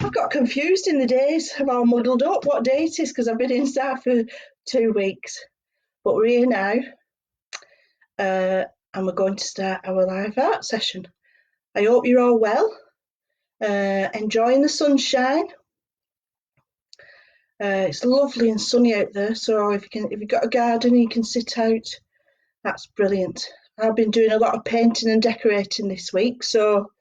I've got confused in the days. I'm all muddled up what day it is because I've been inside for 2 weeks. But we're here now, and we're going to start our live art session. I hope you're all well, enjoying the sunshine. It's lovely and sunny out there, so if you've got a garden you can sit out, that's brilliant. I've been doing a lot of painting and decorating this week, so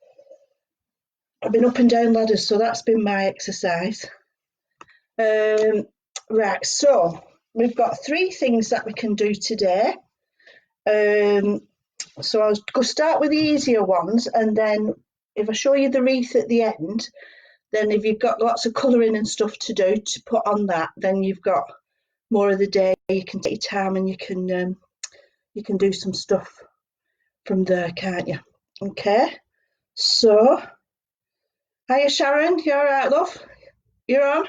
I've been up and down ladders, so that's been my exercise. Right, so we've got 3 things that we can do today. So I'll go start with the easier ones, and then if I show you the wreath at the end, then if you've got lots of colouring and stuff to do to put on that, then you've got more of the day. You can take your time and you can do some stuff from there, can't you? Okay, so hiya Sharon, you all right, love? You're on?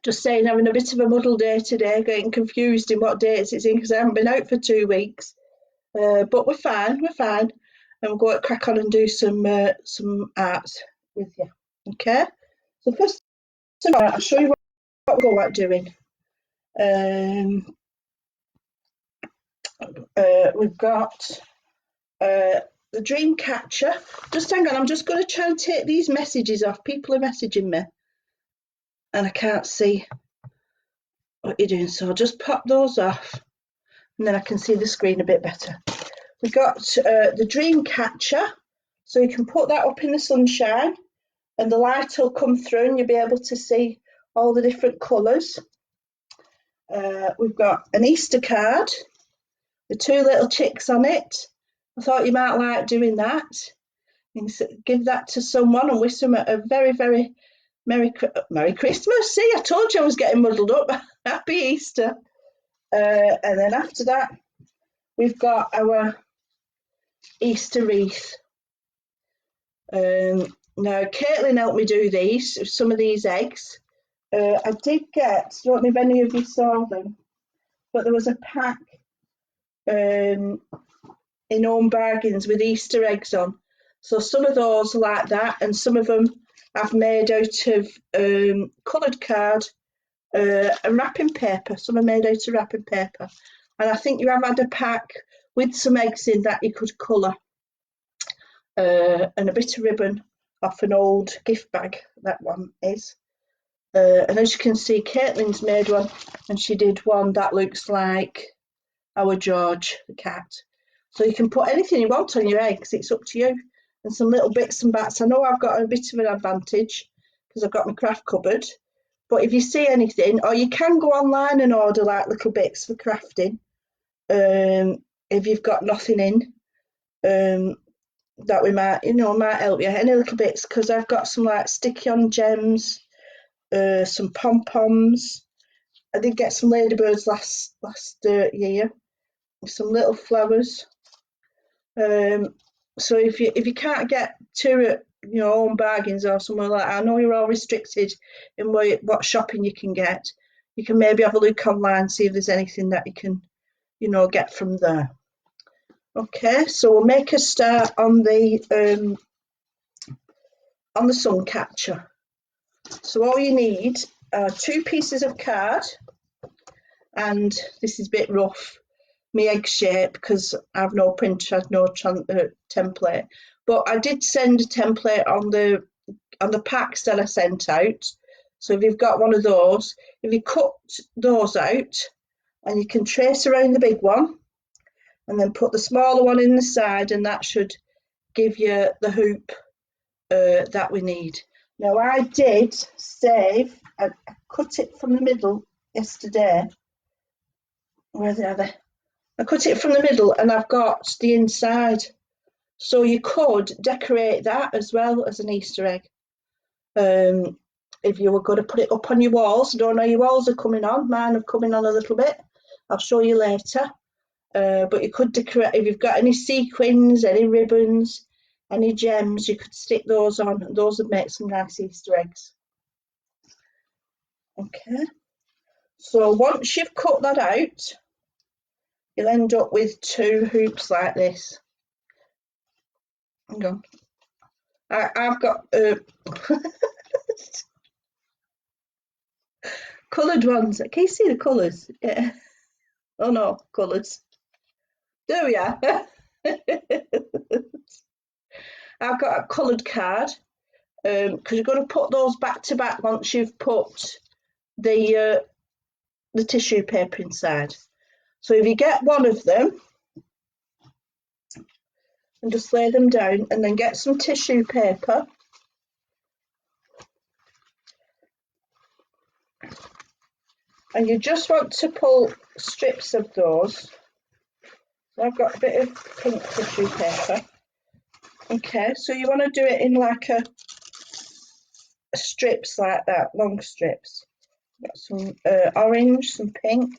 Just saying, having a bit of a muddle day today, getting confused in what dates it's in because I haven't been out for 2 weeks. But we're fine, and we'll go and crack on and do some art with you. Okay, so first of all, I'll show you what we'll go at doing. We've got the dream catcher. Just hang on, I'm just going to try and take these messages off. People are messaging me and I can't see what you're doing, so I'll just pop those off and then I can see the screen a bit better. We've got the dream catcher, so you can put that up in the sunshine and the light will come through and you'll be able to see all the different colours. We've got an Easter card with 2 little chicks on it. I thought you might like doing that. You can give that to someone and wish them a very, very Merry Christmas. See, I told you I was getting muddled up. Happy Easter. And then after that, we've got our Easter wreath. Now, Caitlin helped me do these, some of these eggs. I did get, I don't know if any of you saw them, but there was a pack in Home Bargains with Easter eggs on. So some of those are like that, and some of them I've made out of coloured card and wrapping paper. Some are made out of wrapping paper. And I think you have had a pack with some eggs in that you could colour. And a bit of ribbon off an old gift bag, that one is. And as you can see, Caitlin's made one, and she did one that looks like our George, the cat. So you can put anything you want on your eggs, it's up to you. And some little bits and bats. I know I've got a bit of an advantage because I've got my craft cupboard, but if you see anything, or you can go online and order like little bits for crafting, if you've got nothing in, that we might help you, any little bits, because I've got some like sticky on gems, some pom-poms. I did get some ladybirds last year, some little flowers. So if you can't get to it, Home Bargains or somewhere like that, I know you're all restricted in what shopping you can get. You can maybe have a look online, see if there's anything that you can, get from there. Okay, so we'll make a start on the sun catcher. So all you need are 2 pieces of card, and this is a bit rough, my egg shape, because I've no printer, I've no template. But I did send a template on the packs that I sent out. So if you've got one of those, if you cut those out, and you can trace around the big one, and then put the smaller one in the side, and that should give you the hoop that we need. Now I did save, I cut it from the middle yesterday. Where are they? I cut it from the middle and I've got the inside. So you could decorate that as well as an Easter egg. If you were going to put it up on your walls. I don't know, your walls are coming on. Mine are coming on a little bit. I'll show you later. But you could decorate, if you've got any sequins, any ribbons, any gems, you could stick those on, and those would make some nice Easter eggs. Okay, so once you've cut that out, you'll end up with 2 hoops like this. Hang on. I've got coloured ones. Can you see the colours? Yeah. Oh no, colours. There we are. I've got a coloured card because you've got to put those back to back once you've put the tissue paper inside. So if you get one of them and just lay them down, and then get some tissue paper and you just want to pull strips of those. So I've got a bit of pink tissue paper. Okay, so you want to do it in like a strips like that, long strips. Got some orange, some pink.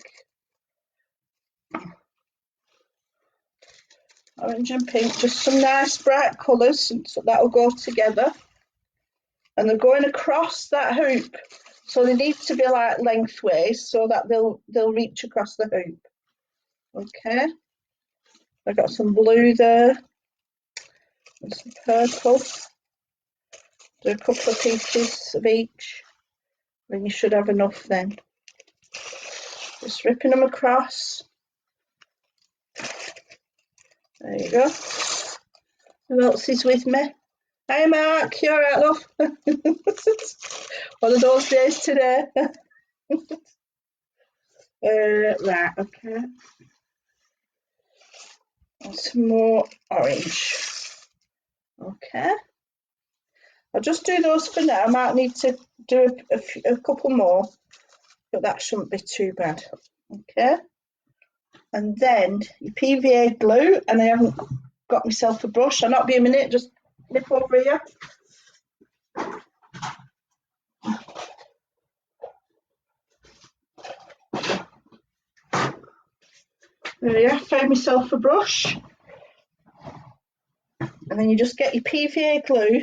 Orange and pink, just some nice bright colours, so that'll go together. And they're going across that hoop, so they need to be like lengthways so that they'll reach across the hoop. Okay, I've got some blue there and some purple. Do a couple of pieces of each, then you should have enough then. Just ripping them across. There you go. Who else is with me? Hi Mark, you alright love? One of those days today. Right, okay. And some more orange. Okay. I'll just do those for now. I might need to do a couple more, but that shouldn't be too bad. Okay. And then your PVA glue, and I haven't got myself a brush. I'll not be a minute, just nip over here. There we are, found myself a brush. And then you just get your PVA glue.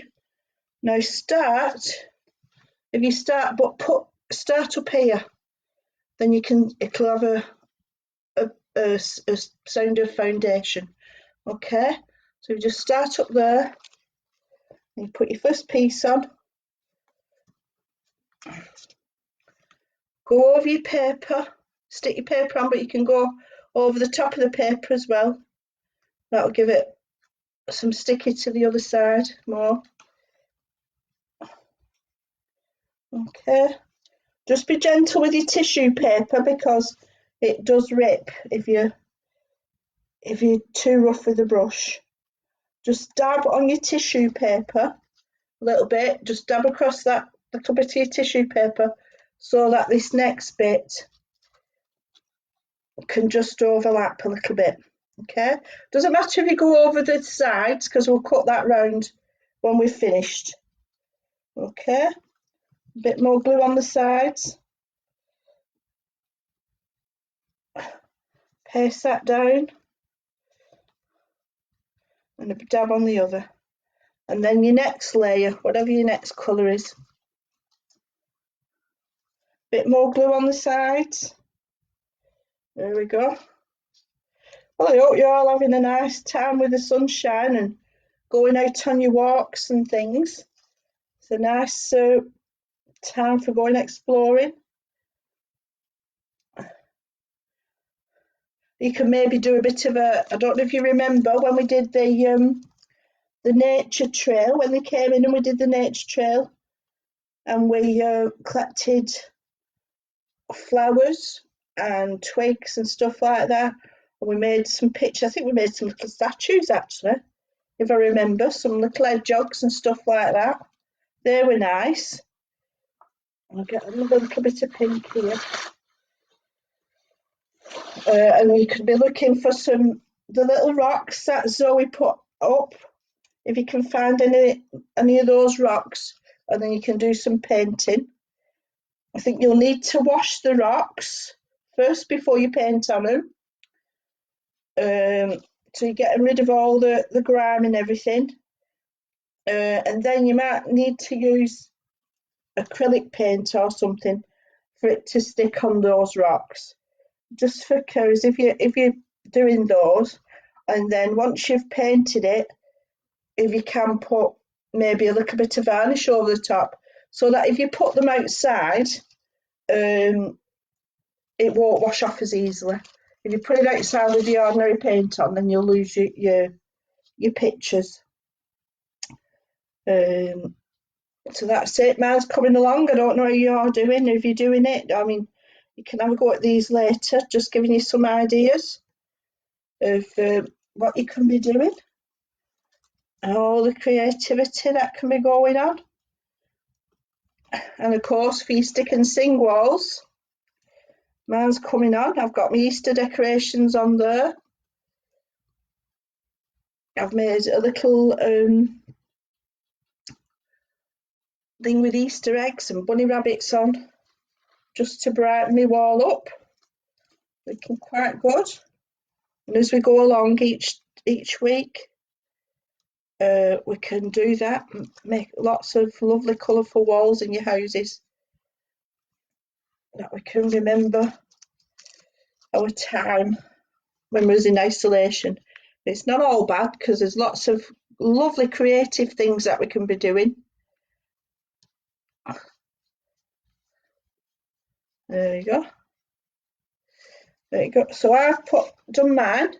Now start up here, then it'll have a sound of foundation. Okay, so you just start up there, and you put your first piece on, go over your paper, stick your paper on, but you can go over the top of the paper as well. That'll give it some sticky to the other side more. Okay, just be gentle with your tissue paper because it does rip if you're too rough with the brush. Just dab on your tissue paper a little bit, just dab across that little bit of your tissue paper so that this next bit can just overlap a little bit. Okay, doesn't matter if you go over the sides because we'll cut that round when we've finished. Okay, a bit more glue on the sides. Paste that down and a dab on the other. And then your next layer, whatever your next colour is. Bit more glue on the sides. There we go. Well, I hope you're all having a nice time with the sunshine and going out on your walks and things. It's a nice time for going exploring. You can maybe do a bit of I don't know if you remember when we did the nature trail, when they came in and we did the nature trail and we collected flowers and twigs and stuff like that, and we made some pictures. I think we made some little statues actually, if I remember, some little hedgehogs and stuff like that. They were nice. I'll get another little bit of pink here. And you could be looking for the little rocks that Zoe put up, if you can find any of those rocks, and then you can do some painting. I think you'll need to wash the rocks first before you paint on them. So you're getting rid of all the grime and everything. And then you might need to use acrylic paint or something for it to stick on those rocks. Just for cause if you're doing those, and then once you've painted it, if you can put maybe a little bit of varnish over the top, so that if you put them outside, it won't wash off as easily. If you put it outside with the ordinary paint on, then you'll lose your pictures. So that's it. Mine's coming along. I don't know how you're doing. If you're doing it, I mean, you can have a go at these later. Just giving you some ideas of what you can be doing and all the creativity that can be going on. And of course, for your stick and sing walls, mine's coming on. I've got my Easter decorations on there. I've made a little thing with Easter eggs and bunny rabbits on, just to brighten my wall up. Looking quite good. And as we go along each week, we can do that and make lots of lovely colourful walls in your houses that we can remember our time when we was in isolation. It's not all bad, because there's lots of lovely creative things that we can be doing. There you go. There you go. So I've done mine,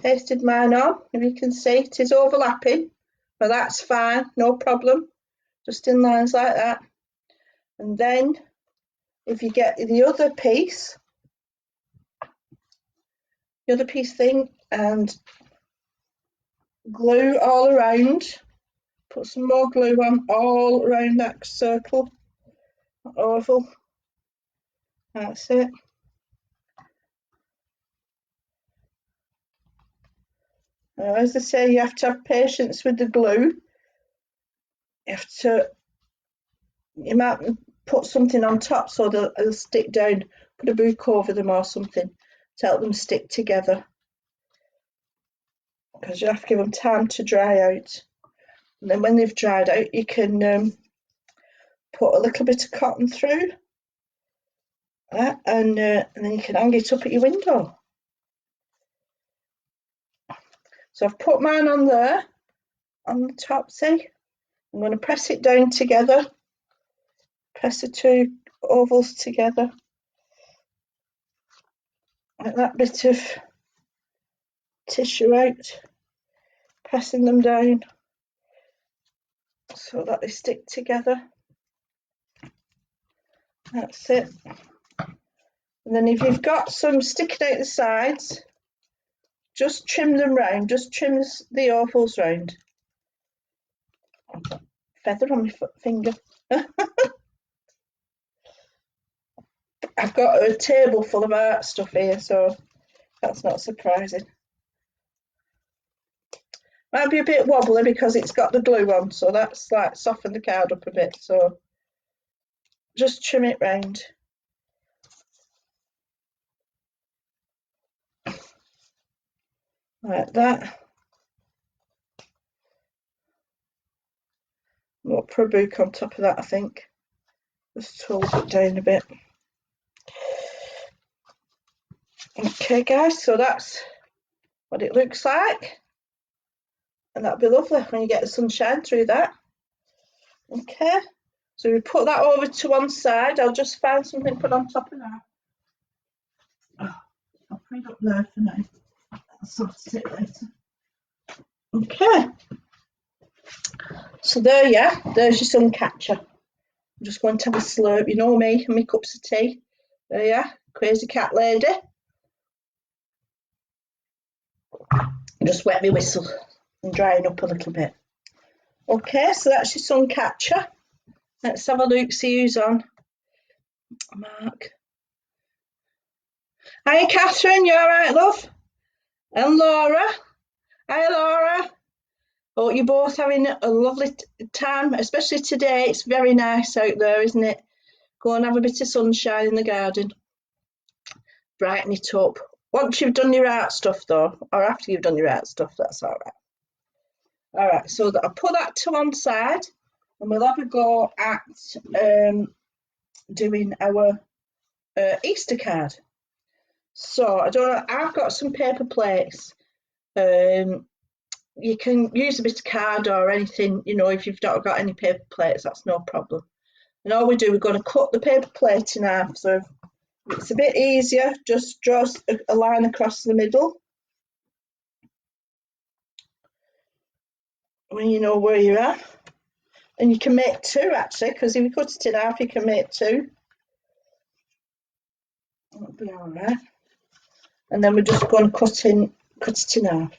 pasted mine on. If you can see, it is overlapping, but that's fine, no problem. Just in lines like that. And then if you get the other piece thing, and glue all around, put some more glue on all around that circle, oval. That's it. Now, as I say, you have to have patience with the glue. You might put something on top so they'll stick down, put a book over them or something to help them stick together, because you have to give them time to dry out. And then when they've dried out, you can put a little bit of cotton through that, and then you can hang it up at your window. So I've put mine on there, on the top, see? I'm going to press it down together, press the two ovals together, like that bit of tissue out, pressing them down so that they stick together. That's it. And then if you've got some sticking out the sides, just trim them round, just trim the ovals round. I've got a feather on my finger. I've got a table full of art stuff here, so that's not surprising. Might be a bit wobbly because it's got the glue on, so that's like softened the card up a bit, so just trim it round. Like that. We'll put a book on top of that, I think. Just hold it down a bit. Okay guys, so that's what it looks like, and that'll be lovely when you get the sunshine through that. Okay, so we put that over to one side. I'll just find something to put on top of that. I'll put it up there for now. I'll sort it later. Okay, so there's your sun catcher. I'm just going to have a slurp, you know me and my cups of tea. There you are, crazy cat lady. Just wet my whistle and drying up a little bit. Okay, so that's your sun catcher. Let's have a look, see who's on. Mark. Hi Catherine, you alright, love? And Laura. Hi Laura. Hope you're both having a lovely time, especially today. It's very nice out there, isn't it? Go and have a bit of sunshine in the garden. Brighten it up. Once you've done your art stuff though, or after you've done your art stuff, that's alright. Alright, so I'll put that to one side and we'll have a go at doing our Easter card. So I don't know, I've got some paper plates. You can use a bit of card or anything, you know, if you've not got any paper plates, that's no problem. And all we do, we're going to cut the paper plate in half. So if it's a bit easier, just draw a line across the middle when you know where you're at. And you can make two actually, because if you cut it in half, you can make two. That'll be all right. And then we're just going to cut it in half.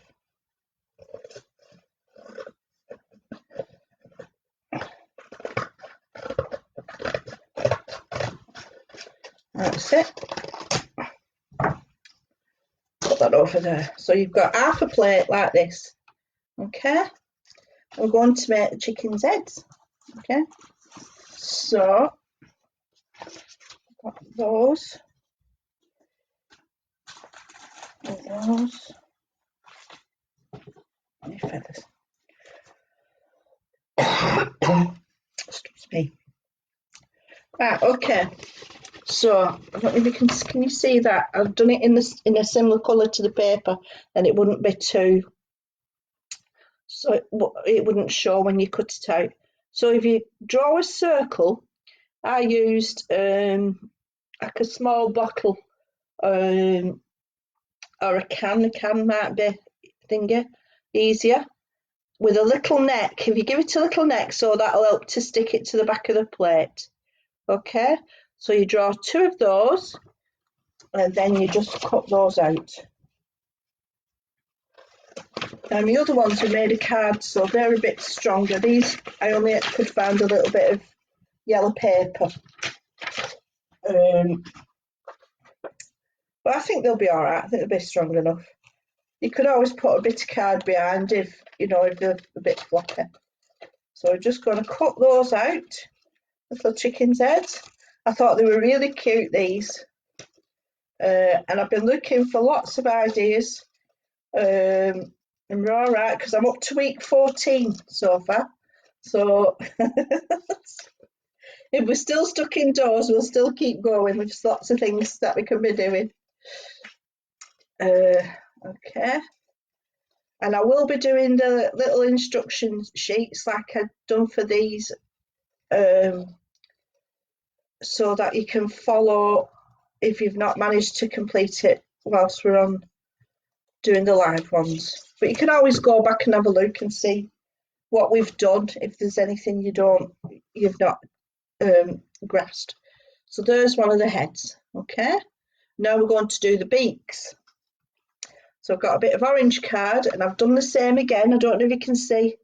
That's it. Put that over there. So you've got half a plate like this. Okay. We're going to make the chicken's heads. Okay. So got those. Those. Any feathers? Excuse me. Right. Okay. So I don't know if you can you see that I've done it in a similar colour to the paper, and it wouldn't be too. So it wouldn't show when you cut it out. So if you draw a circle, I used like a small bottle or a can. The can might be thingy easier with a little neck. If you give it a little neck, so that'll help to stick it to the back of the plate. Okay, so you draw two of those, and then you just cut those out. And the other ones are made of cards, so they're a bit stronger. These I only could find a little bit of yellow paper. But I think they'll be all right. I think they'll be strong enough. You could always put a bit of card behind if they're a bit floppy. So we're just going to cut those out, little chicken's heads. I thought they were really cute, these. And I've been looking for lots of ideas. And we're all right, because I'm up to week 14 so far. So if we're still stuck indoors, we'll still keep going. There's lots of things that we can be doing. Okay. And I will be doing the little instruction sheets like I've done for these, so that you can follow if you've not managed to complete it whilst we're on doing the live ones. But you can always go back and have a look and see what we've done if there's anything you've not grasped. So there's one of the heads. Okay, now we're going to do the beaks. So I've got a bit of orange card, and I've done the same again. I don't know if you can see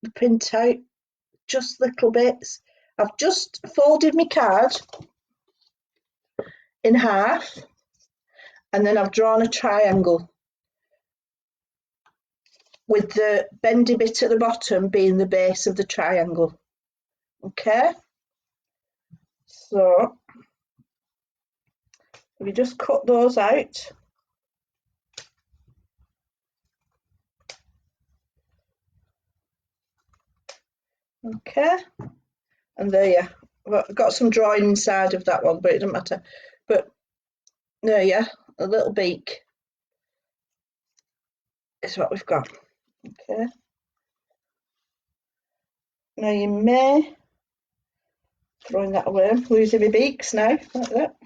the printout, just little bits. I've just folded my card in half, and then I've drawn a triangle with the bendy bit at the bottom being the base of the triangle. Okay, so we just cut those out. Okay, and there you are. I've got some drawing inside of that one, but it doesn't matter. But there you are, a little beak is what we've got. Okay, now you may, throwing that away, losing my beaks now, like that.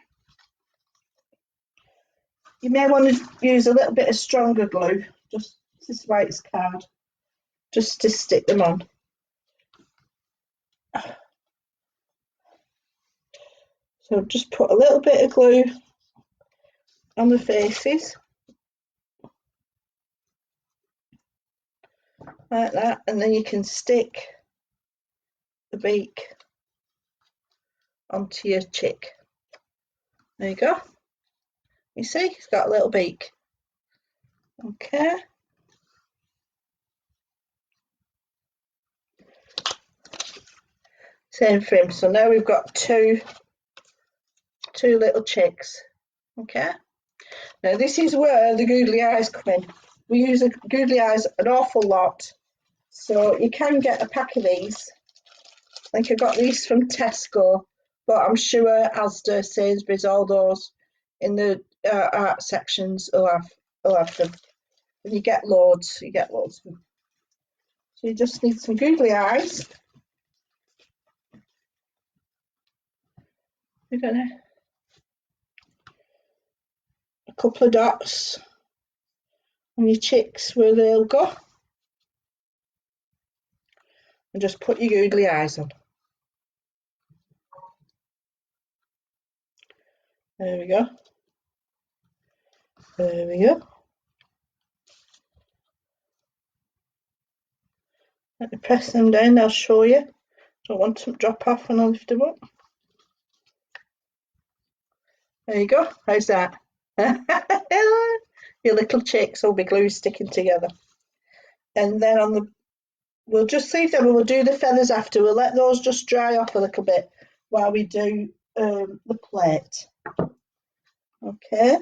You may want to use a little bit of stronger glue, just this white card, just to stick them on. So just put a little bit of glue on the faces, like that, and then you can stick the beak onto your chick. There you go. You see, it's got a little beak. Okay. Same for him. So now we've got two little chicks. Okay. Now this is where the googly eyes come in. We use the googly eyes an awful lot. So you can get a pack of these. I think I got these from Tesco, but I'm sure Asda, Sainsbury's, all those in the art sections will have them. And you get loads of them. So you just need some googly eyes. We're gonna a couple of dots on your chicks where they'll go, and just put your googly eyes on. There we go. There we go. Let me press them down, I'll show you. Don't want them to drop off when I lift them up. There you go. How's that? Your little chicks will be glued sticking together. And then on the, we'll just leave them and we'll do the feathers after. We'll let those just dry off a little bit while we do the plate. Okay.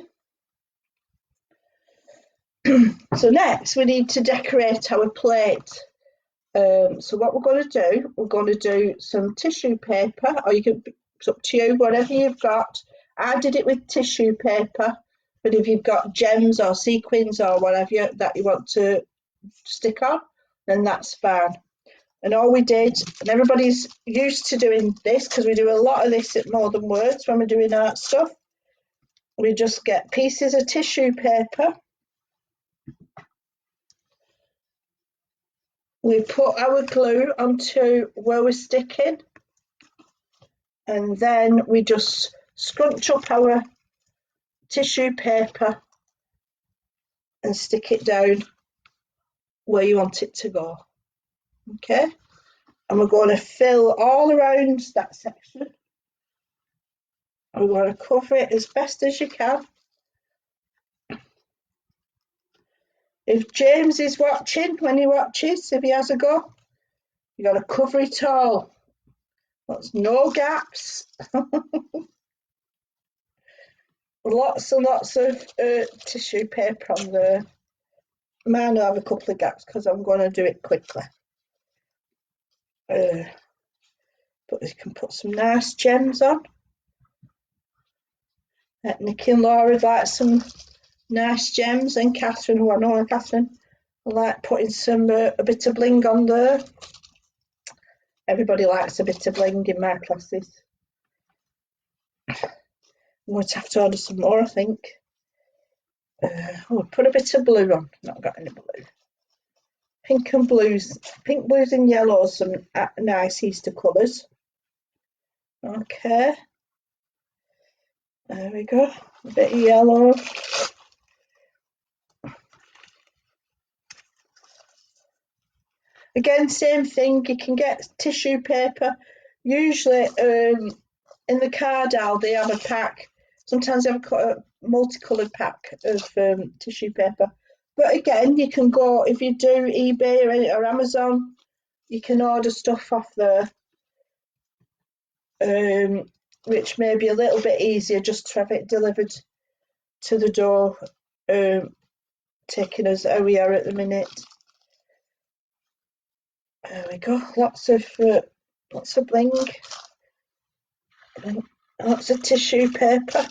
So next we need to decorate our plate. So what we're going to do some tissue paper, or you can, it's up to you, whatever you've got. I did it with tissue paper, but if you've got gems or sequins or whatever that you want to stick on, then that's fine. And all we did, and everybody's used to doing this because we do a lot of this at More Than Words when we're doing art stuff. We just get pieces of tissue paper. We put our glue onto where we're sticking, and then we just scrunch up our tissue paper and stick it down where you want it to go. Okay, and we're going to fill all around that section. We're going to cover it as best as you can. If James is watching, when he watches, if he has a go, you got to cover it all. There's no gaps. Lots and lots of tissue paper on there. Mine will have a couple of gaps because I'm going to do it quickly. But you can put some nice gems on. Nikki and Laura would like some nice gems, and Catherine, who I know, and Catherine, I like putting some a bit of bling on there. Everybody likes a bit of bling in my classes. I'm going to have to order some more, I think. Put a bit of blue on. Not got any blue. Pink and blues. Pink, blues and yellows, some nice Easter colours. Okay. There we go. A bit of yellow. Again, same thing. You can get tissue paper. Usually in the card aisle they have a pack. Sometimes they have a multicoloured pack of tissue paper. But again, you can go, if you do eBay or Amazon, you can order stuff off there, which may be a little bit easier just to have it delivered to the door, taking us how we are at the minute. There we go. Lots of bling, lots of tissue paper.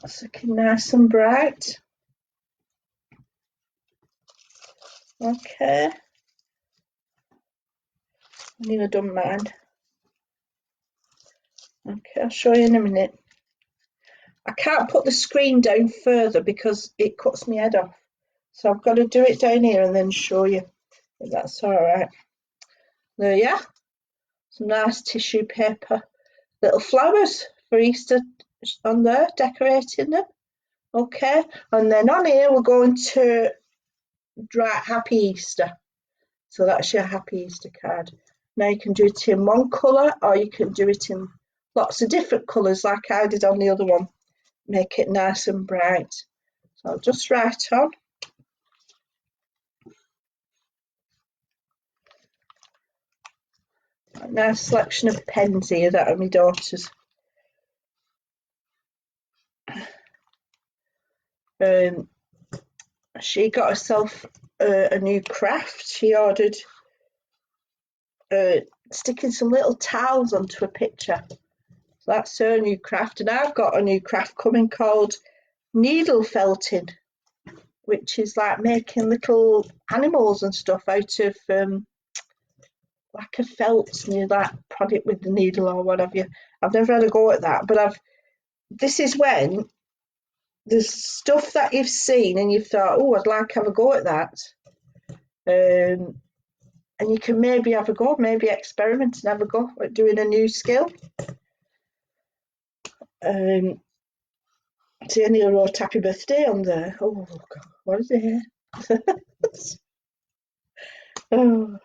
It's looking nice and bright. Okay. I need a done mine. Okay, I'll show you in a minute. I can't put the screen down further because it cuts my head off. So I've got to do it down here and then show you, if that's all right. There you are. Some nice tissue paper. Little flowers for Easter on there, decorating them. Okay, and then on here we're going to write Happy Easter. So that's your Happy Easter card. Now you can do it in one colour, or you can do it in lots of different colours like I did on the other one. Make it nice and bright. So I'll just write on. A nice selection of pens here that are my daughter's. She got herself a new craft. She ordered sticking some little tiles onto a picture. So that's her new craft, and I've got a new craft coming called needle felting, which is like making little animals and stuff out of like a felt, and you like prod it with the needle or what have you. I've never had a go at that, but this is when there's stuff that you've seen and you've thought, oh, I'd like to have a go at that. And you can maybe have a go, maybe experiment and have a go at doing a new skill. See, Neil wrote happy birthday on there. Oh, God, what is it here? Oh.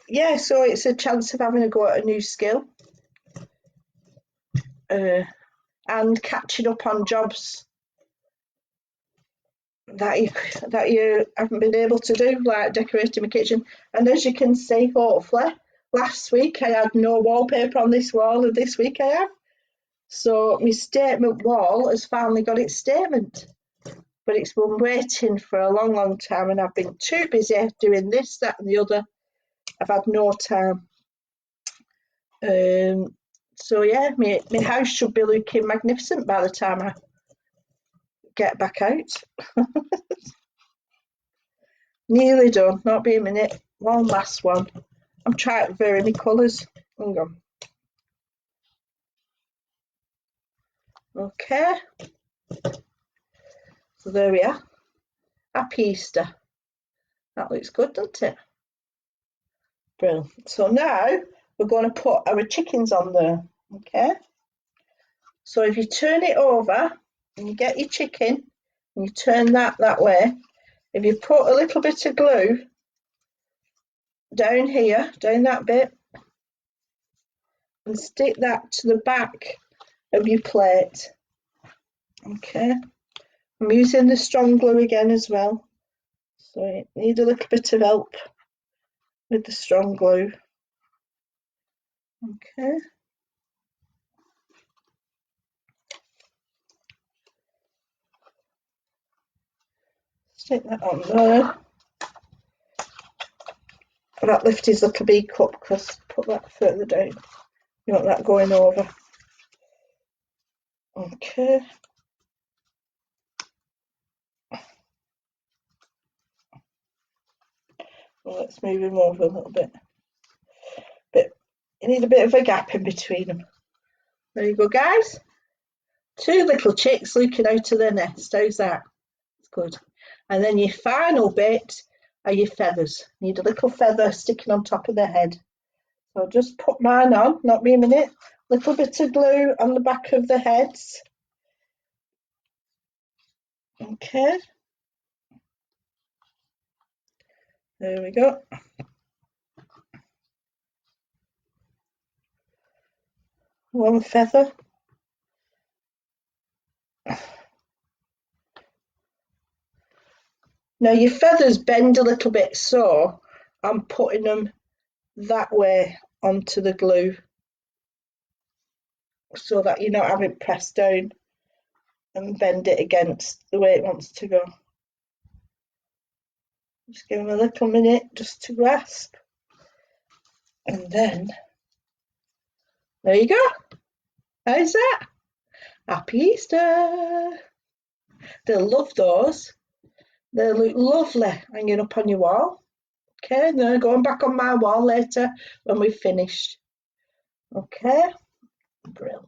Yeah, so it's a chance of having a go at a new skill and catching up on jobs that you haven't been able to do, like decorating my kitchen. And as you can see, hopefully, last week I had no wallpaper on this wall, and this week I have. So my statement wall has finally got its statement, but it's been waiting for a long, long time, and I've been too busy doing this, that, and the other. I've had no time. So yeah, my house should be looking magnificent by the time I get back out. Nearly done. Not be a minute. One last one. I'm trying to vary my colours. Hang on. Okay. So there we are. Happy Easter. That looks good, doesn't it? Brilliant. So now we're going to put our chickens on there. Okay. So if you turn it over and you get your chicken and you turn that way, if you put a little bit of glue down here, down that bit, and stick that to the back of your plate. Okay. I'm using the strong glue again as well. So you need a little bit of help with the strong glue. Okay. Stick that on there. That lift his little beak up, because put that further down. You want that going over. Okay. Well, let's move him over a little bit. But you need a bit of a gap in between them. There you go, guys. 2 little chicks looking out of their nest. How's that? It's good. And then your final bit are your feathers. You need a little feather sticking on top of their head. So I'll just put mine on, not be a minute. Little bit of glue on the back of the heads. Okay. There we go. One feather. Now your feathers bend a little bit, so I'm putting them that way onto the glue so that you're not having it pressed down and bend it against the way it wants to go. Just give them a little minute just to grasp. And then, there you go. How's that? Happy Easter. They'll love those. They'll look lovely hanging up on your wall. Okay, and then going back on my wall later when we've finished. Okay, brilliant.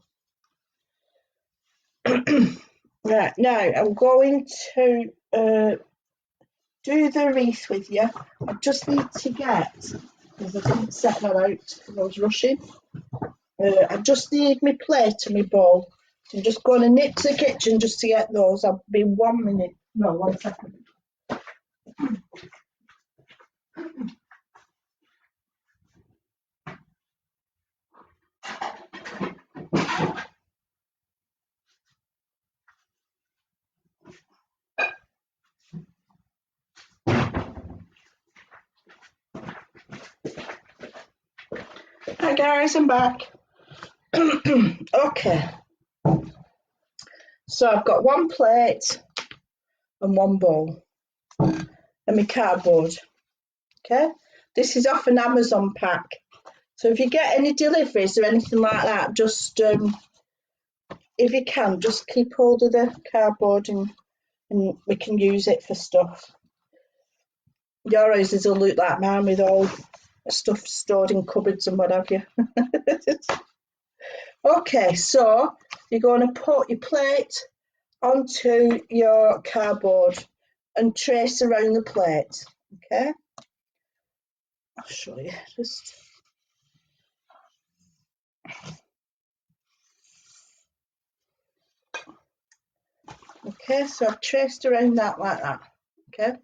Right, now I'm going to do the wreath with you. I just need to get, because I didn't set that out because I was rushing. I just need my plate and my bowl. So I'm just going to nip to the kitchen just to get those. I'll be 1 minute. No, 1 second. Hi guys, I'm back. Okay. So I've got 1 plate and 1 bowl and my cardboard. Okay. This is off an Amazon pack. So if you get any deliveries or anything like that, just if you can, just keep hold of the cardboard and we can use it for stuff. Your houses will look like mine with all stuff stored in cupboards and what have you. Okay, so you're going to put your plate onto your cardboard and trace around the plate. Okay, I'll show you. Just okay, so I've traced around that like that. Okay,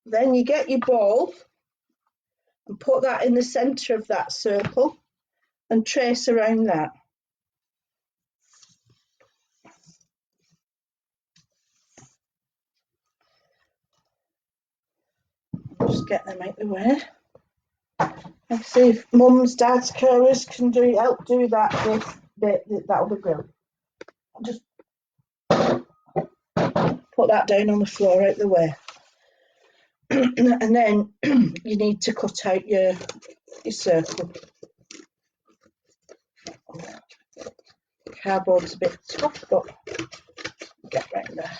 then you get your ball and put that in the centre of that circle and trace around that. Just get them out of the way. And see if mums, dads, carers can help do that. That'll be brilliant. Just put that down on the floor out the way. And then you need to cut out your circle. Cardboard's a bit tough, but get right there.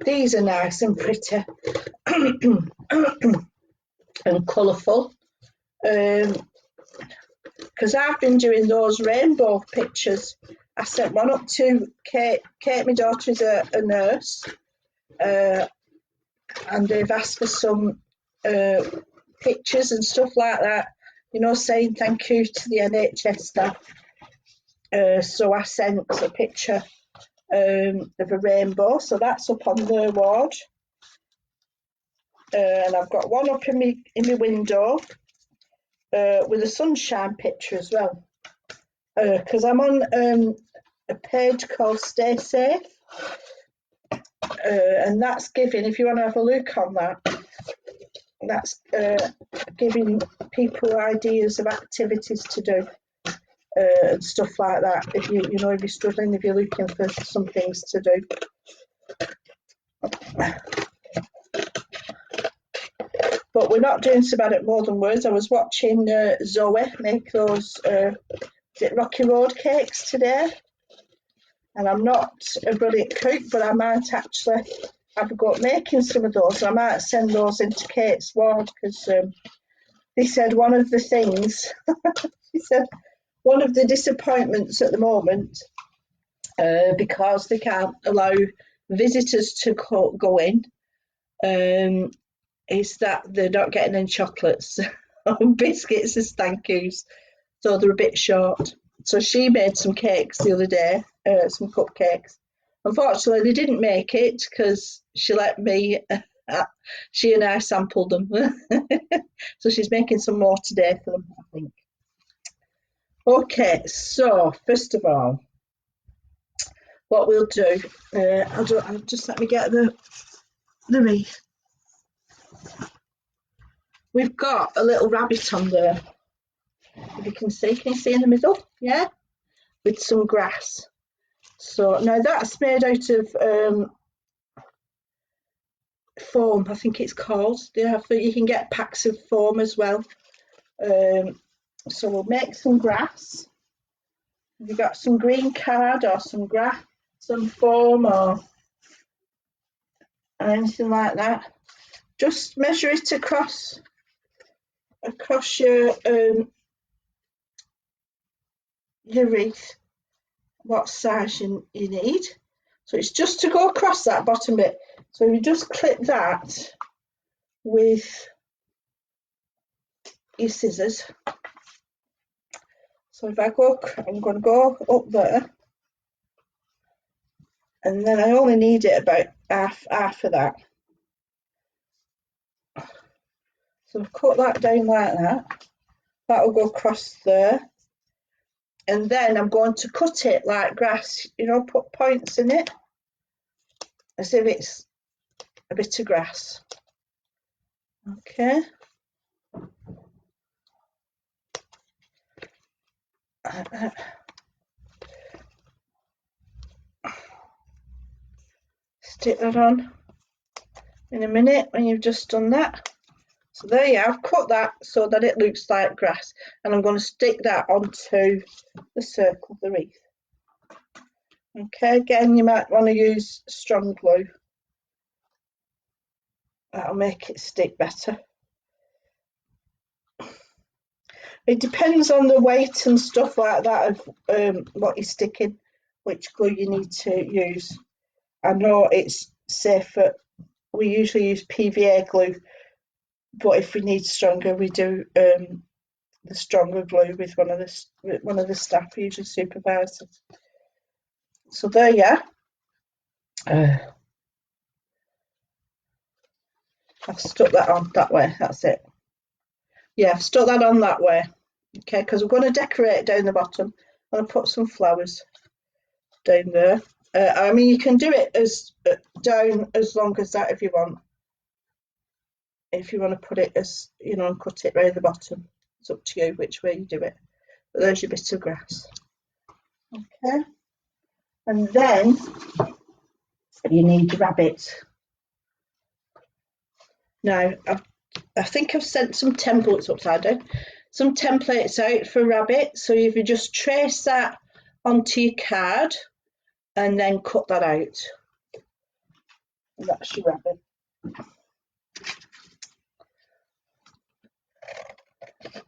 These are nice and pretty and colourful. Because I've been doing those rainbow pictures. I sent one up to Kate. Kate, my daughter, is a nurse, and they've asked for some pictures and stuff like that, you know, saying thank you to the NHS staff. So I sent a picture of a rainbow, so that's up on the ward. And I've got one up in my window with a sunshine picture as well. Because I'm on a page called Stay Safe, and that's giving, if you want to have a look on that, that's giving people ideas of activities to do and stuff like that. If if you're struggling, if you're looking for some things to do. But we're not doing so bad at More Than Words. I was watching Zoe make those Rocky Road cakes today, and I'm not a brilliant cook, but I might actually have a go at making some of those. I might send those into Kate's ward, because they said one of the things, she said one of the disappointments at the moment, because they can't allow visitors to go in, is that they're not getting any chocolates or biscuits as thank yous, so they're a bit short. So she made some cakes the other day, some cupcakes. Unfortunately, they didn't make it because she let me, she and I sampled them. So she's making some more today for them, I think. Okay, so first of all, what we'll do, I'll just let me get the wreath. We've got a little rabbit on there. If you can you see in the middle? Yeah, with some grass. So now that's made out of foam, I think it's called. You can get packs of foam as well. So we'll make some grass. Have you got some green card or some grass, some foam or anything like that? Just measure it across your wreath, what size you need. So it's just to go across that bottom bit. So you just clip that with your scissors. So if I go, I'm going to go up there, and then I only need it about half of that. So I've cut that down like that. That will go across there. And then I'm going to cut it like grass, put points in it as if it's a bit of grass. Okay. Stick that on in a minute when you've just done that. So there you have, cut that so that it looks like grass, and I'm going to stick that onto the circle of the wreath. Okay, again, you might want to use strong glue. That'll make it stick better. It depends on the weight and stuff like that of what you're sticking, which glue you need to use. I know it's safer. We usually use PVA glue, but if we need stronger, we do the stronger glue with one of the staff, usually supervisors. So there you are. I've stuck that on that way. That's it. Yeah, I've stuck that on that way. Okay, because we're going to decorate down the bottom. I'm going to put some flowers down there. I mean, you can do it as down as long as that if you want. If you want to put it as, you know, and cut it round the bottom. It's up to you which way you do it. But there's your bit of grass. Okay. And then you need rabbits. Now, I think I've sent some templates upside down. Some templates out for rabbit. So if you just trace that onto your card and then cut that out. And that's your rabbit.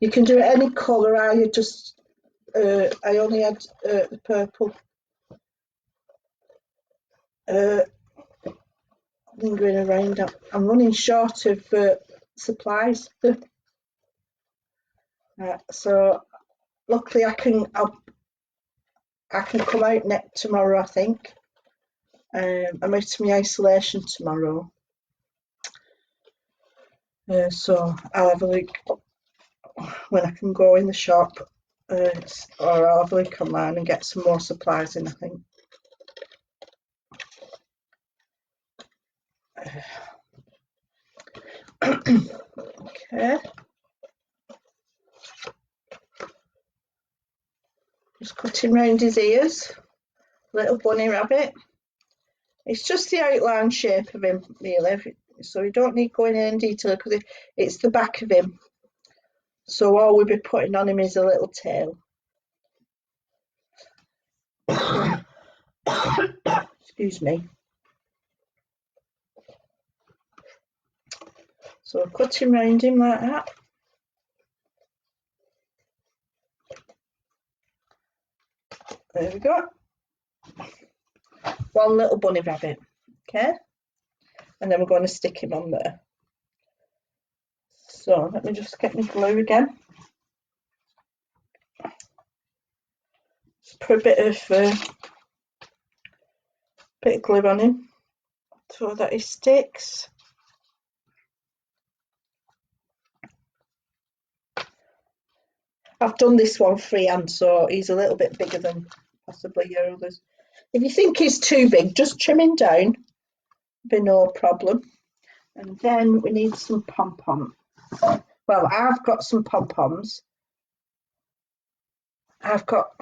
You can do it any colour. I only had the purple. Lingering around. I'm running short of supplies. So luckily I can come out tomorrow, I think. I'm out of my isolation tomorrow. So I'll have a look when I can go in the shop, or I'll have a look online and get some more supplies in, I think. Okay. Just cutting round his ears. Little bunny rabbit. It's just the outline shape of him, really, so you don't need going in detail because it's the back of him. So all we'll be putting on him is a little tail. Excuse me. So I'll cut him round him like that. There we go. One little bunny rabbit. Okay. And then we're going to stick him on there. So let me just get my glue again. Just put a bit of glue on him so that he sticks. I've done this one freehand, so he's a little bit bigger than possibly your others. If you think he's too big, just trim him down. Be no problem. And then we need some pom-pom. Well, I've got some pom-poms. I've got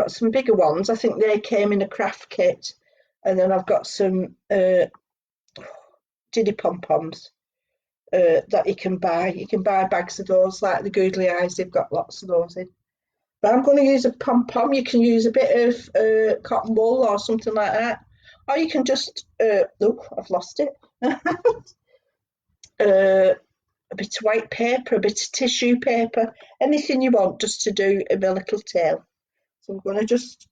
some bigger ones. I think they came in a craft kit. And then I've got some Diddy pom-poms that you can buy. You can buy bags of those, like the Googly Eyes. They've got lots of those in. But I'm going to use a pom-pom. You can use a bit of cotton wool or something like that. Or you can just, look, I've lost it. A bit of white paper, a bit of tissue paper, anything you want just to do a little tail. So I'm going to just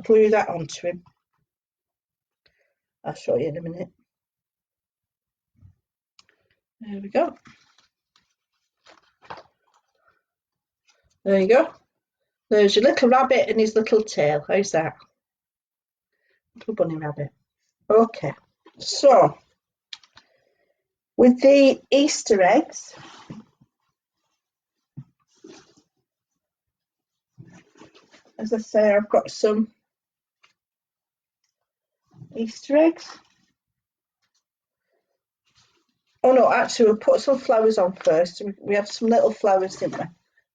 glue that onto him. I'll show you in a minute. There we go. There you go. There's your little rabbit and his little tail. How's that? Little bunny rabbit. Okay, so with the Easter eggs, as I say, I've got some Easter eggs. Oh no, actually we'll put some flowers on first. We have some little flowers, didn't we?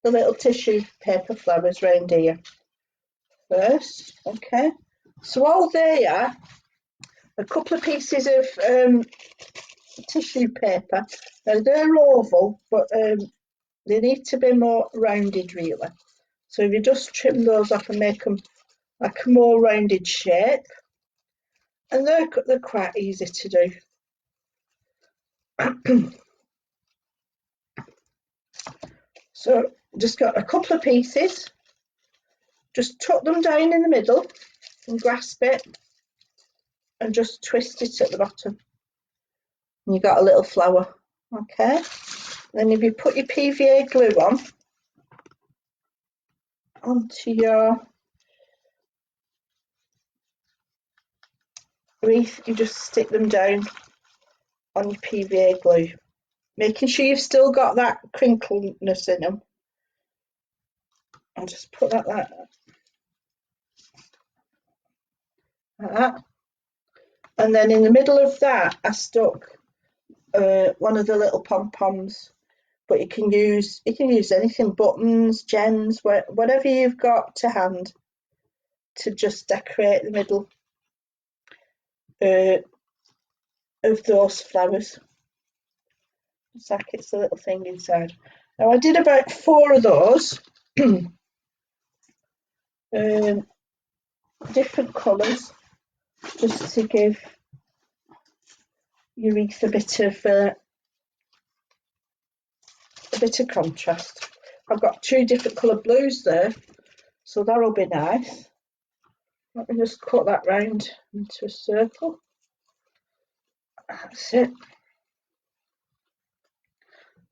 The little tissue paper flowers round here first. Okay, so all they are, a couple of pieces of tissue paper. Now they're oval, but they need to be more rounded really. So if you just trim those off and make them like a more rounded shape, and they're quite easy to do. So just got a couple of pieces, just tuck them down in the middle and grasp it and just twist it at the bottom. And you got a little flower. Okay, then if you put your PVA glue onto your wreath, you just stick them down on your PVA glue, making sure you've still got that crinkleness in them. I'll just put that like that. And then in the middle of that, I stuck one of the little pom-poms, but you can use anything, buttons, gems, whatever you've got to hand to just decorate the middle of those flowers. It's like it's a little thing inside. Now I did about 4 of those, different colours, just to give your wreath a bit of contrast. I've got 2 different colour blues there, so that'll be nice. Let me just cut that round into a circle. That's it.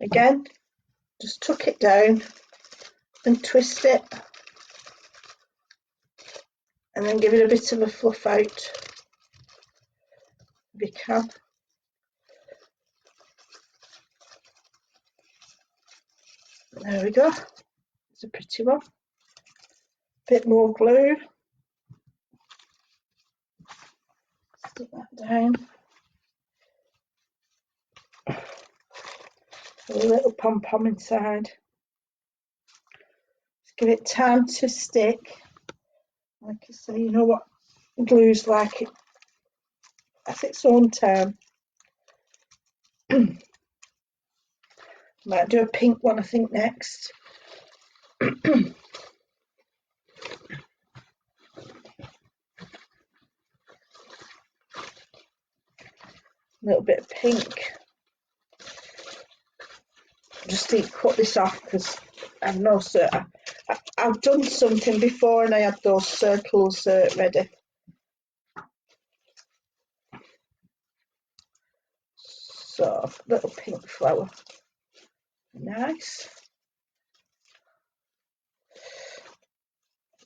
Again, just tuck it down and twist it, and then give it a bit of a fluff out if you can. There we go. It's a pretty one. Bit more glue. Stick that down. A little pom-pom inside. Just give it time to stick. Like I say, you know what glue's like, it has its own time. Might do a pink one, I think, next. A little bit of pink. Just need to cut this off because I've no certain. I've done something before and I had those circles ready. So, little pink flower. Nice.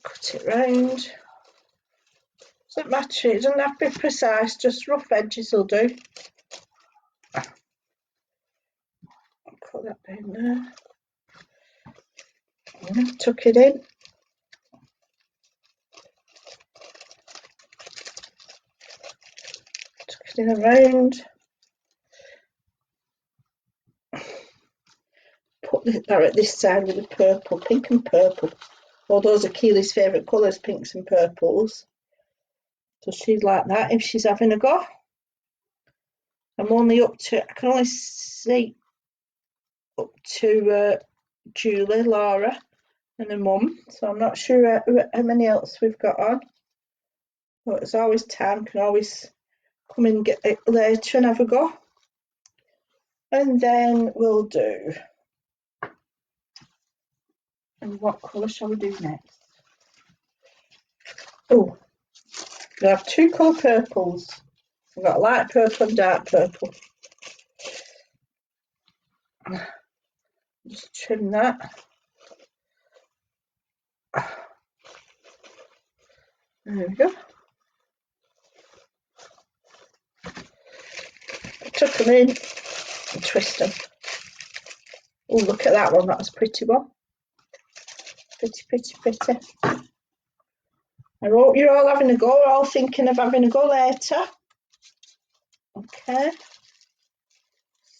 Cut it round. Doesn't matter, it doesn't have to be precise, just rough edges will do. Cut that down there. Tuck it in. Tuck it in around. Put that at this side with the purple, pink and purple. Well, those are Keely's favourite colours, pinks and purples. So she'd like that if she's having a go. I'm only up to, I can only see up to Julie, Laura and her mum. So I'm not sure how many else we've got on. But it's always time, can always come and get it later and have a go. And then we'll do, and what colour shall we do next? Oh, we have 2 colour purples. We've got light purple and dark purple. Just trim that. There we go. Tuck them in and twist them. Oh, look at that one, that's a pretty one. Pretty, pretty, pretty. I hope you're all having a go, all thinking of having a go later. Okay.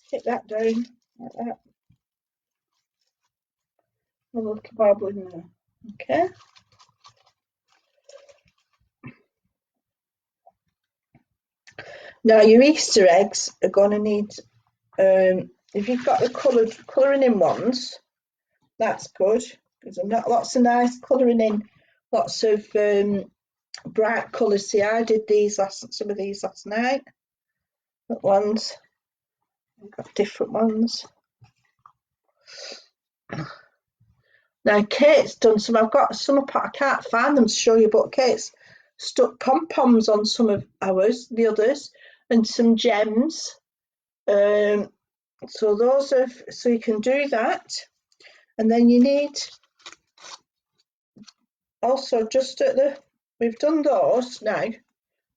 Stick that down like that. A little bobble in there. Okay. Now your Easter eggs are going to need, if you've got the colouring in ones, that's good. Because I've got lots of nice colouring in, lots of bright colours. See, I did some of these last night. That ones. We've got different ones. Now Kate's done some, I've got some apart, I can't find them to show you, but Kate's stuck pom-poms on some of ours, the others, and some gems. So those are, so you can do that. And then you need also just at the, we've done those now.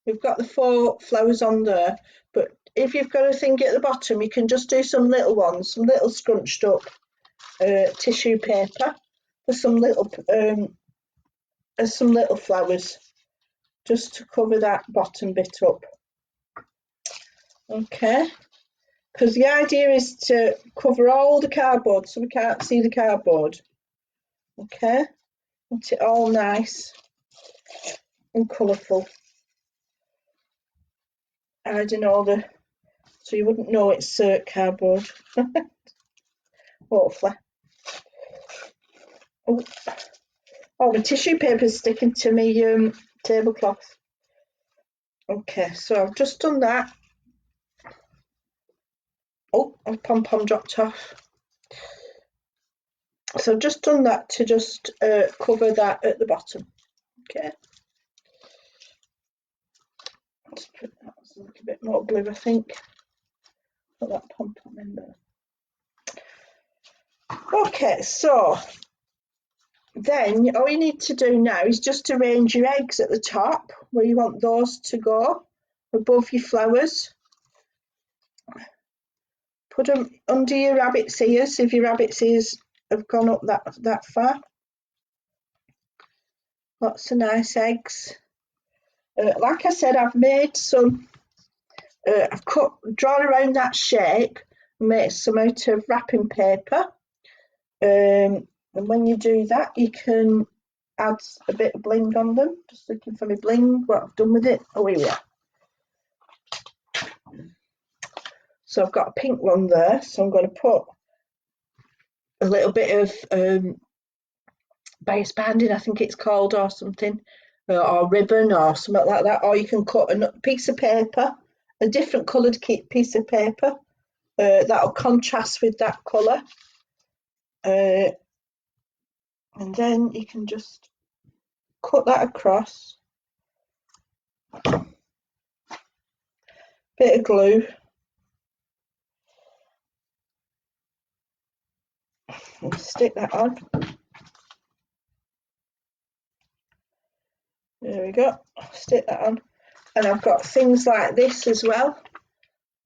We've got the 4 flowers on there, but if you've got a thing at the bottom, you can just do some little ones, some little scrunched up tissue paper for some little flowers, just to cover that bottom bit up. Okay, because the idea is to cover all the cardboard so we can't see the cardboard. Okay, make it all nice and colourful. Hiding all the, so you wouldn't know it's cardboard. Hopefully. Oh, my tissue paper's sticking to my tablecloth. Okay, so I've just done that. Oh, a pom-pom dropped off. So I've just done that to just cover that at the bottom. Okay. Let's put that a little bit more blue, I think. Put that pom-pom in there. Okay, so then all you need to do now is just arrange your eggs at the top where you want those to go, above your flowers. Put them under your rabbit's ears if your rabbit's ears have gone up that far. Lots of nice eggs. Like I said, I've made some, I've drawn around that shape and made some out of wrapping paper. And when you do that, you can add a bit of bling on them. Just looking for my bling, what I've done with it. Oh, here we are. So I've got a pink one there, so I'm going to put a little bit of bias banding, I think it's called, or something, or ribbon or something like that, or you can cut a piece of paper, a different coloured piece of paper, that'll contrast with that colour, and then you can just cut that across, bit of glue, and stick that on. There we go, stick that on. And I've got things like this as well,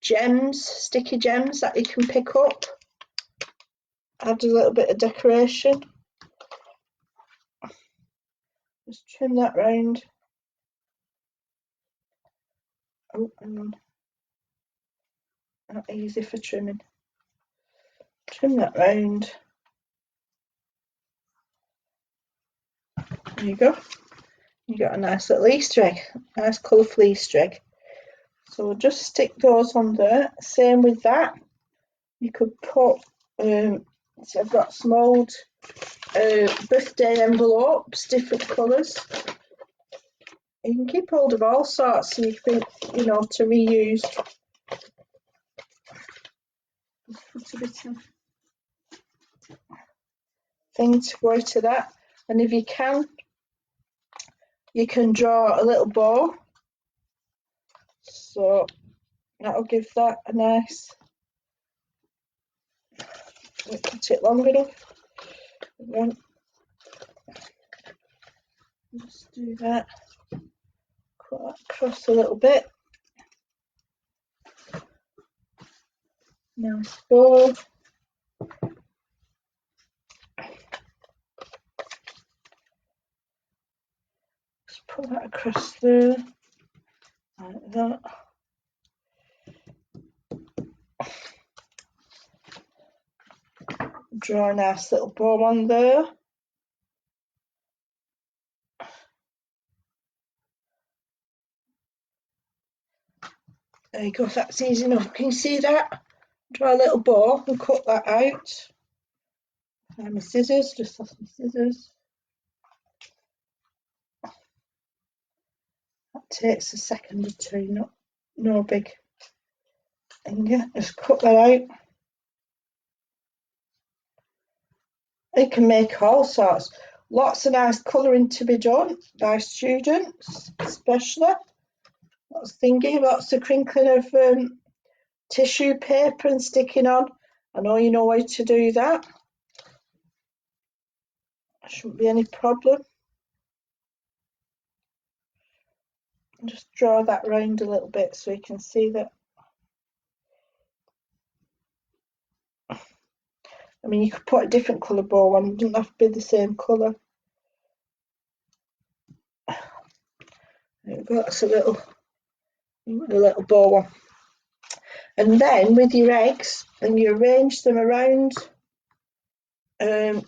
gems, sticky gems that you can pick up, add a little bit of decoration. Just trim that round. Oh, hang on. Not easy for trimming. Trim that round. There you go. You got a nice little Easter egg, nice colourful Easter egg. So we'll just stick those on there. Same with that. You could put, so I've got some old birthday envelopes, different colours. You can keep hold of all sorts, and you can, to reuse. Put a bit of thing to go to that, and if you can draw a little bow, so that'll give that a nice, cut it long enough, then just do that, cut that across a little bit, nice bow. Just put that across there, like that. Draw a nice little bow on there. There you go, that's easy enough. Can you see that? Draw a little bow and cut that out. And my scissors, just off my scissors. That takes a second or two, no big And yeah, just cut that out. You can make all sorts. Lots of nice colouring to be done by students, especially. Lots of thingy, lots of crinkling of tissue paper and sticking on. I know you know how to do that. Shouldn't be any problem. Just draw that round a little bit so you can see that. I mean, you could put a different colour bow on, it doesn't have to be the same colour. There we go, that's a little bow one. And then with your eggs, and you arrange them around your,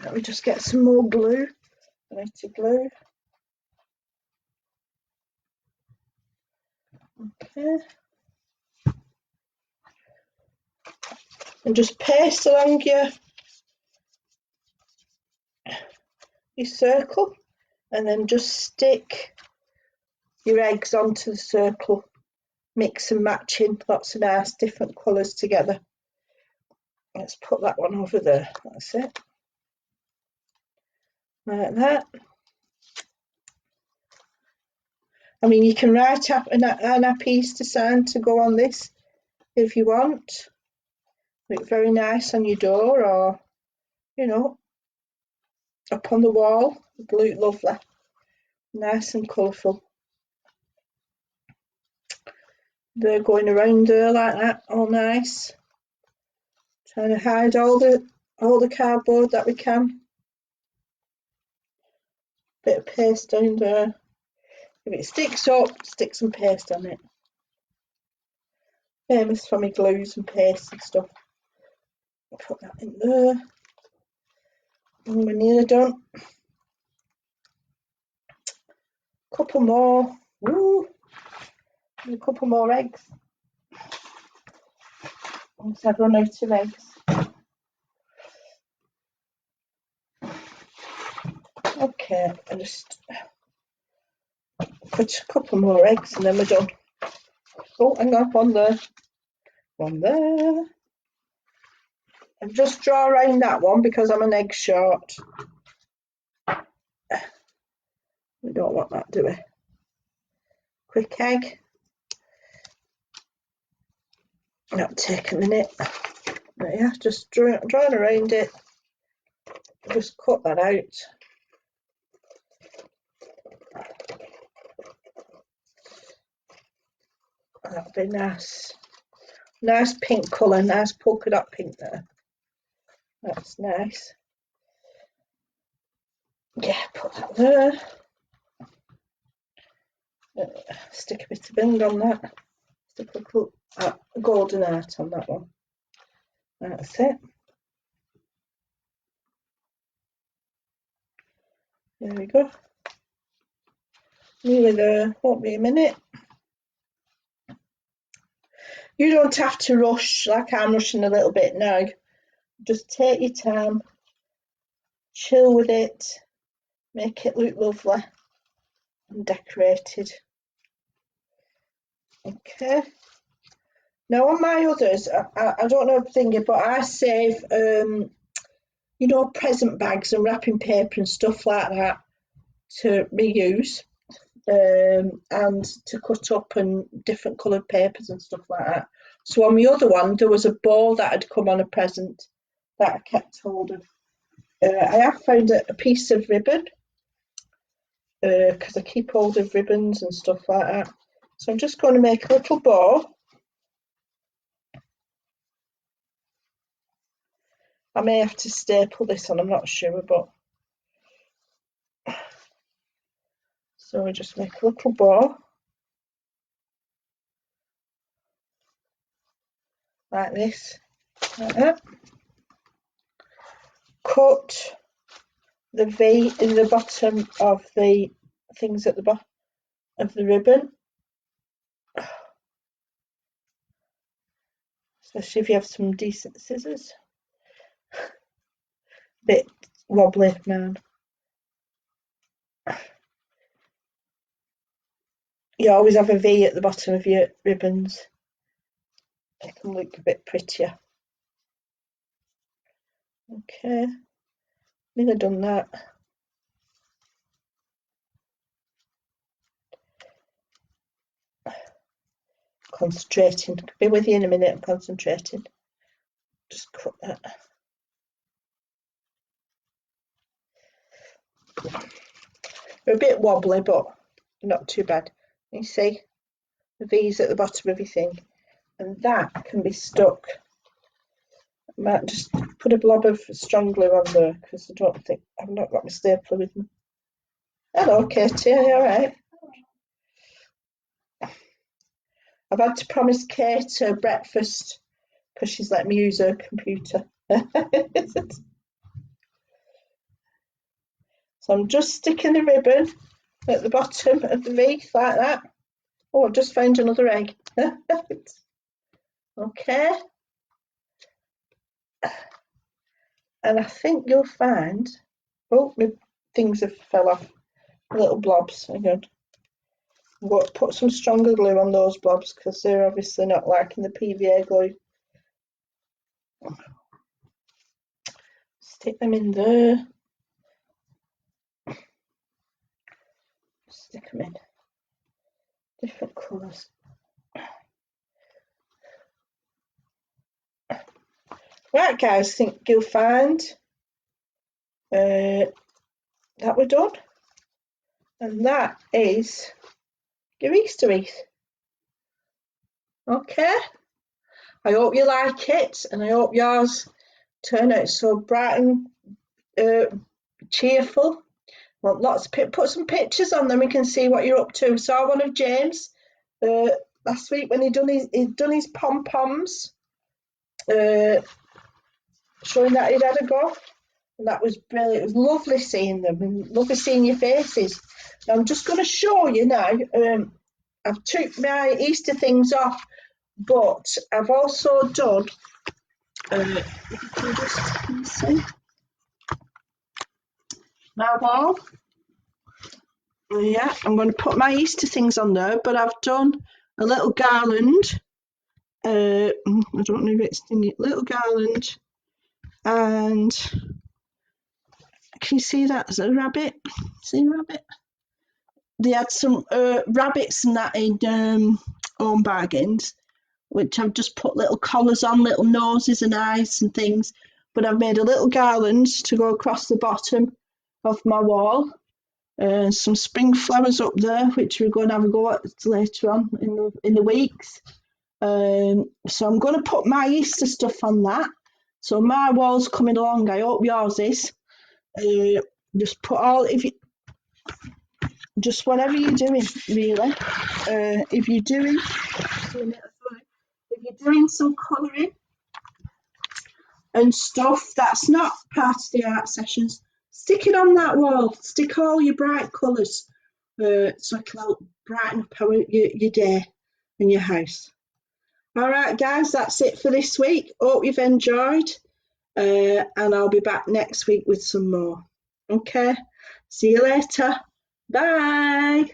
let me just get some more glue, lighter glue. Okay. And just paste along your circle, and then just stick your eggs onto the circle, mix and matching lots of nice different colours together. Let's put that one over there, that's it, like that. I mean, you can write up an happy Easter sign to go on this if you want. Look very nice on your door, or you know, up on the wall. It'll look lovely, nice and colourful. They're going around there like that, all nice. Trying to hide all the cardboard that we can. Bit of paste down there. If it sticks up, stick some paste on it. Famous for my glues and paste and stuff. Put that in there. And we're nearly done. Couple more. Woo! A couple more eggs. Once I've run out of eggs. Okay, I just put a couple more eggs and then we're done. Oh, hang on, one there. One there. And just draw around that one because I'm an egg short. We don't want that, do we? Quick egg. That'll take a minute. But yeah, just drawing around it. Just cut that out. That'll be nice. Nice pink colour, nice polka dot pink there. That's nice. Yeah, put that there. Stick a bit of bing on that. Stick a little golden heart on that one. That's it. There we go. Nearly there. Won't be a minute. You don't have to rush like I'm rushing a little bit now. Just take your time, chill with it, make it look lovely and decorated. Okay. Now on my others, I don't know thingy, but I save you know, present bags and wrapping paper and stuff like that to reuse, and to cut up and different coloured papers and stuff like that. So on the other one, there was a ball that had come on a present that I kept hold of. I have found a piece of ribbon, because I keep hold of ribbons and stuff like that. So I'm just going to make a little bow. I may have to staple this on, I'm not sure, but so I just make a little bow like this, like that. Cut the V in the bottom of the things at the bottom of the ribbon, especially if you have some decent scissors. Bit wobbly, man. You always have a V at the bottom of your ribbons. They can look a bit prettier. Okay, nearly done that. Concentrating. Be with you in a minute. I'm concentrating. Just cut that. They're a bit wobbly, but not too bad. You see the V's at the bottom of your thing, and that can be stuck. I might just put a blob of strong glue on there because I don't think I've not got my stapler with me. Hello, Katie. Are you all right? I've had to promise Kate breakfast because she's let me use her computer. So I'm just sticking the ribbon at the bottom of the V like that. Oh, I've just found another egg. Okay. And I think you'll find, oh, my things have fell off, little blobs. Hang on. I'm going to put some stronger glue on those blobs because they're obviously not liking the PVA glue. Stick them in there. Stick them in different colours. Right, guys, I think you'll find that we're done. And that is your Easter wreath. Okay. I hope you like it, and I hope yours turn out so bright and cheerful. Well, put some pictures on them. We can see what you're up to. I saw one of James last week when he'd done his pom poms, showing that he'd had a go, and that was brilliant. It was lovely seeing them and lovely seeing your faces. Now, I'm just going to show you now. I've took my Easter things off, but I've also done. If you can just see my wall. Yeah, I'm going to put my Easter things on there, but I've done a little garland. I don't know if it's a little garland, and can you see that? There's a rabbit. See a rabbit? They had some rabbits and that in Home Bargains, which I've just put little collars on, little noses and eyes and things. But I've made a little garland to go across the bottom of my wall. Some spring flowers up there, which we're going to have a go at later on in the weeks. So I'm going to put my Easter stuff on that. So my wall's coming along. I hope yours is. Just put all just whatever you're doing, really. If you're doing some colouring and stuff that's not part of the art sessions, stick it on that wall. Stick all your bright colours, so it can help brighten up your day and your house. All right, guys, that's it for this week. Hope you've enjoyed, and I'll be back next week with some more. Okay, see you later. Bye.